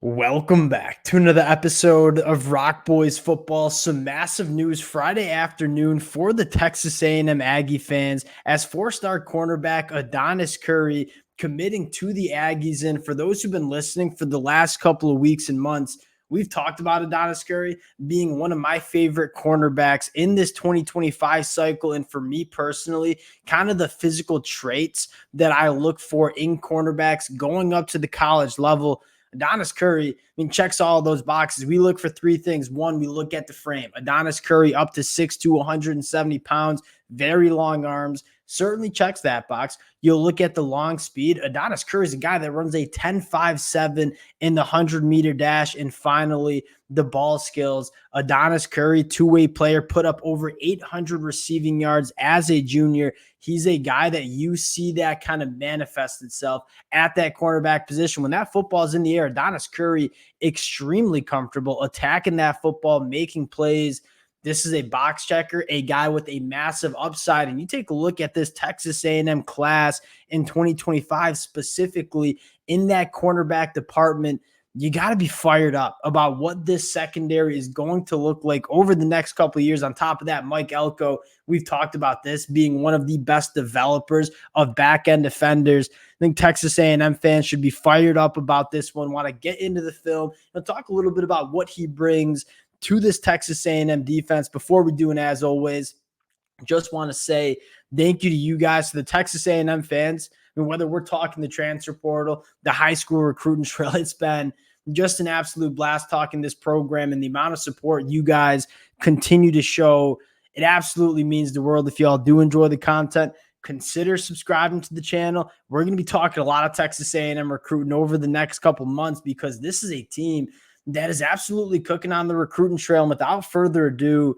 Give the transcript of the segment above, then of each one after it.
Welcome back to another episode of Rock Boys Football. Some massive news Friday afternoon for the Texas A&M Aggie fans as four-star cornerback Adonyss Currie committing to the Aggies. And for those who've been listening for the last couple of weeks and months, we've talked about Adonyss Currie being one of my favorite cornerbacks in this 2025 cycle. And for me personally, kind of the physical traits that I look for in cornerbacks going up to the college level. Adonyss Currie, checks all those boxes. We look for three things. One, we look at the frame. Adonyss Currie up to 6'2", 170 pounds, very long arms, certainly checks that box. You'll look at the long speed. Adonyss Currie is a guy that runs a 10.57 in the 100-meter dash. And finally, the ball skills. Adonyss Currie, two-way player, put up over 800 receiving yards as a junior. He's a guy that you see that kind of manifest itself at that cornerback position. When that football is in the air, Adonyss Currie, extremely comfortable attacking that football, making plays. This is a box checker, a guy with a massive upside. And you take a look at this Texas A&M class in 2025, specifically in that cornerback department, you got to be fired up about what this secondary is going to look like over the next couple of years. On top of that, Mike Elko, we've talked about this being one of the best developers of back-end defenders. I think Texas A&M fans should be fired up about this one, want to get into the film and talk a little bit about what he brings to this Texas A&M defense. Before we do, and as always, just want to say thank you to you guys, to the Texas A&M fans. Whether we're talking the transfer portal, the high school recruiting trail, it's been just an absolute blast talking this program, and the amount of support you guys continue to show. It absolutely means the world. If y'all do enjoy the content, consider subscribing to the channel. We're going to be talking a lot of Texas A&M recruiting over the next couple months because this is a team that is absolutely cooking on the recruiting trail. And without further ado,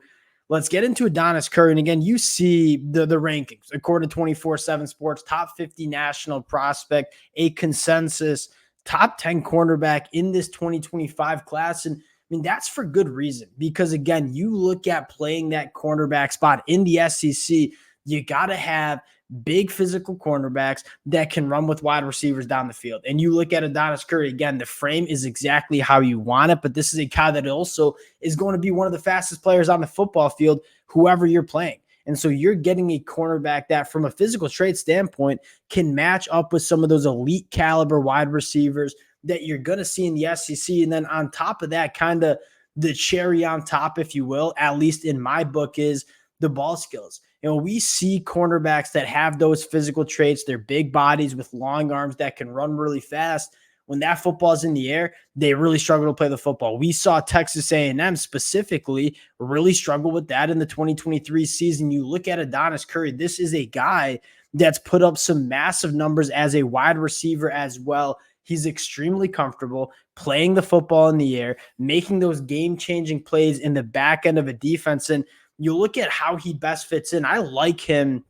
let's get into Adonyss Currie. And again, you see the rankings according to 24/7 Sports, top 50 national prospect, a consensus top 10 cornerback in this 2025 class. And that's for good reason, because again, you look at playing that cornerback spot in the SEC, you got to have big physical cornerbacks that can run with wide receivers down the field. And you look at Adonyss Currie, again, the frame is exactly how you want it, but this is a guy that also is going to be one of the fastest players on the football field, whoever you're playing. And so you're getting a cornerback that from a physical trait standpoint can match up with some of those elite caliber wide receivers that you're going to see in the SEC. And then on top of that, kind of the cherry on top, if you will, at least in my book, is the ball skills. We see cornerbacks that have those physical traits. They're big bodies with long arms that can run really fast. When that football is in the air, they really struggle to play the football. We saw Texas A&M specifically really struggle with that in the 2023 season. You look at Adonyss Currie, this is a guy that's put up some massive numbers as a wide receiver as well. He's extremely comfortable playing the football in the air, making those game-changing plays in the back end of a defense. And you look at how he best fits in. I like him.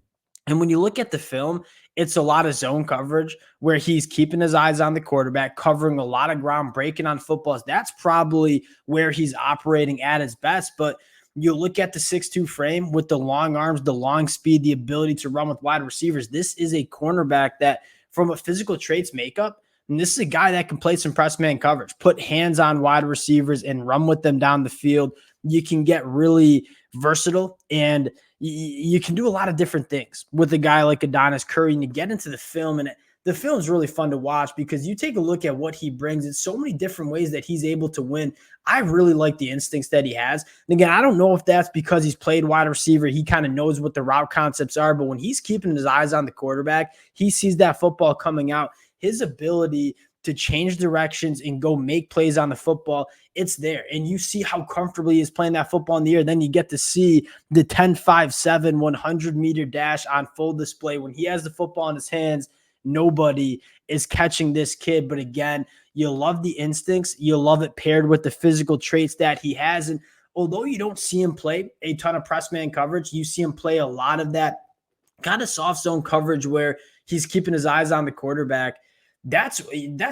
And when you look at the film, it's a lot of zone coverage where he's keeping his eyes on the quarterback, covering a lot of ground, breaking on footballs. That's probably where he's operating at his best. But you look at the 6'2" frame with the long arms, the long speed, the ability to run with wide receivers. This is a cornerback that, from a physical traits makeup, and this is a guy that can play some press man coverage, put hands on wide receivers and run with them down the field. You can get really versatile, and you can do a lot of different things with a guy like Adonyss Currie. And you get into the film, and the film is really fun to watch because you take a look at what he brings. It's so many different ways that he's able to win. I really like the instincts that he has. And again, I don't know if that's because he's played wide receiver. He kind of knows what the route concepts are, but when he's keeping his eyes on the quarterback, he sees that football coming out. His ability to change directions and go make plays on the football, it's there. And you see how comfortably he's playing that football in the air. Then you get to see the 10.57 100-meter dash on full display. When he has the football in his hands, nobody is catching this kid. But again, you love the instincts. You love it paired with the physical traits that he has. And although you don't see him play a ton of press man coverage, you see him play a lot of that kind of soft zone coverage where he's keeping his eyes on the quarterback. That's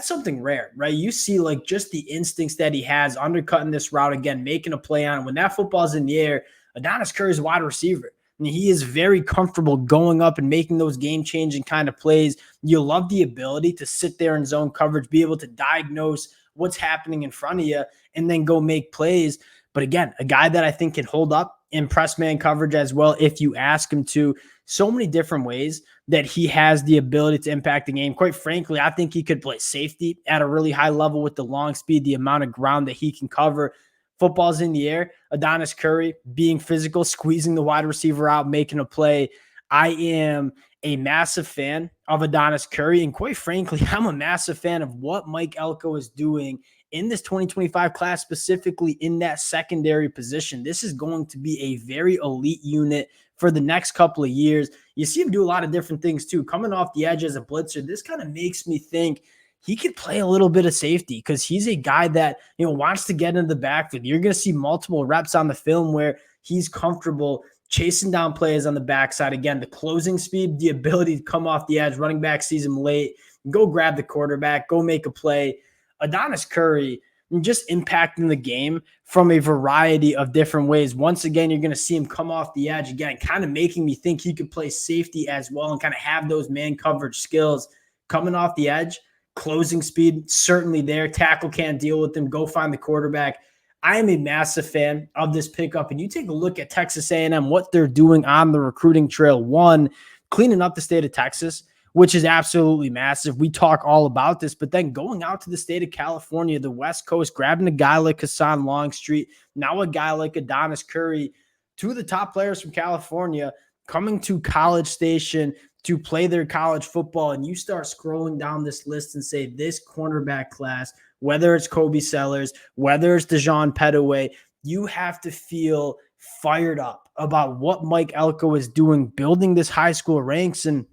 something rare, right? You see like just the instincts that he has, undercutting this route again, making a play on it. When that football's in the air, Adonyss Currie is a wide receiver. I mean, he is very comfortable going up and making those game-changing kind of plays. You love the ability to sit there in zone coverage, be able to diagnose what's happening in front of you and then go make plays. But again, a guy that I think can hold up in press man coverage as well if you ask him to. So many different ways that he has the ability to impact the game. Quite frankly, I think he could play safety at a really high level with the long speed, the amount of ground that he can cover. Football's in the air. Adonyss Currie being physical, squeezing the wide receiver out, making a play. I am a massive fan of Adonyss Currie. And quite frankly, I'm a massive fan of what Mike Elko is doing in this 2025 class, specifically in that secondary position. This is going to be a very elite unit for the next couple of years. You see him do a lot of different things too. Coming off the edge as a blitzer, this kind of makes me think he could play a little bit of safety because he's a guy that, wants to get into the backfield. You're going to see multiple reps on the film where he's comfortable chasing down plays on the backside. Again, the closing speed, the ability to come off the edge, running back sees him late, go grab the quarterback, go make a play. Adonyss Currie just impacting the game from a variety of different ways. Once again, you're going to see him come off the edge again, kind of making me think he could play safety as well and kind of have those man coverage skills coming off the edge. Closing speed, certainly there. Tackle can't deal with him. Go find the quarterback. I am a massive fan of this pickup. And you take a look at Texas A&M, what they're doing on the recruiting trail. One, cleaning up the state of Texas, which is absolutely massive. We talk all about this, but then going out to the state of California, the West Coast, grabbing a guy like Hassan Longstreet, now a guy like Adonyss Currie, two of the top players from California coming to College Station to play their college football. And you start scrolling down this list and say this cornerback class, whether it's Kobe Sellers, whether it's Dejon Pettaway, you have to feel fired up about what Mike Elko is doing, building this high school ranks. And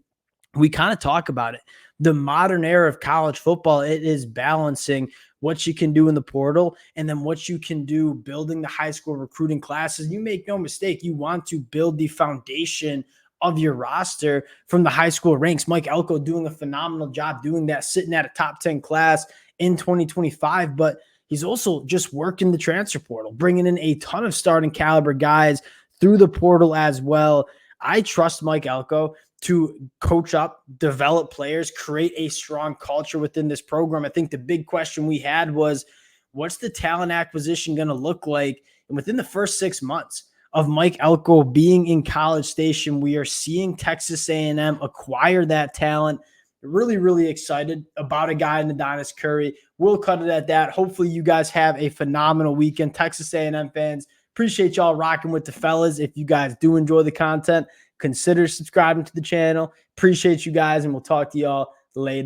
we kind of talk about it. The modern era of college football, it is balancing what you can do in the portal and then what you can do building the high school recruiting classes. You make no mistake, you want to build the foundation of your roster from the high school ranks. Mike Elko doing a phenomenal job doing that, sitting at a top 10 class in 2025, but he's also just working the transfer portal, bringing in a ton of starting caliber guys through the portal as well. I trust Mike Elko to coach up, develop players, create a strong culture within this program. I think the big question we had was, what's the talent acquisition going to look like? And within the first 6 months of Mike Elko being in College Station, we are seeing Texas A&M acquire that talent. Really, really excited about a guy in Adonyss Currie. We'll cut it at that. Hopefully you guys have a phenomenal weekend. Texas A&M fans, appreciate y'all rocking with the fellas. If you guys do enjoy the content, consider subscribing to the channel. Appreciate you guys, and we'll talk to y'all later.